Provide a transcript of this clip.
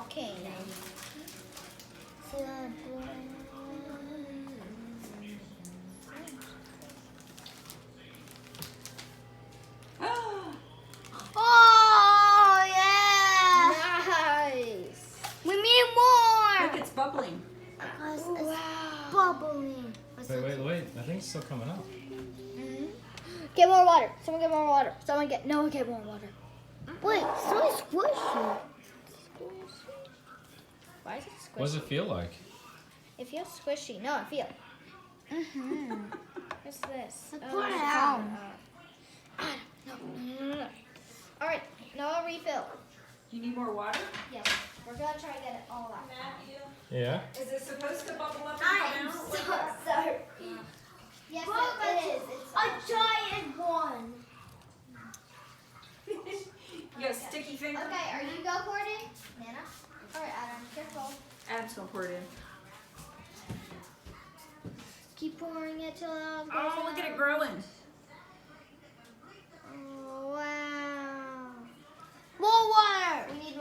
volcano. Oh yeah! Nice. We need more. Look, it's bubbling. It's bubbling. Wait. I think it's still coming up. Get more water. Someone get more water. No one get more water. Wait, so squishy. Why is it squishy? What does it feel like? It feels squishy. No, I feel. Mm-hmm. What's this? Let's pour it out. No. All right, no refill. You need more water? Yes, we're gonna try to get it all out. Yeah. Is it supposed to bubble up and I'm come out? so sorry. Yes, Well, it is. It's a giant one. You got a sticky finger? Okay, are you go pour it in, Nana? All right, Adam, careful. Adam's gonna pour it in. Keep pouring it till it all goes Oh, look at out. it growing.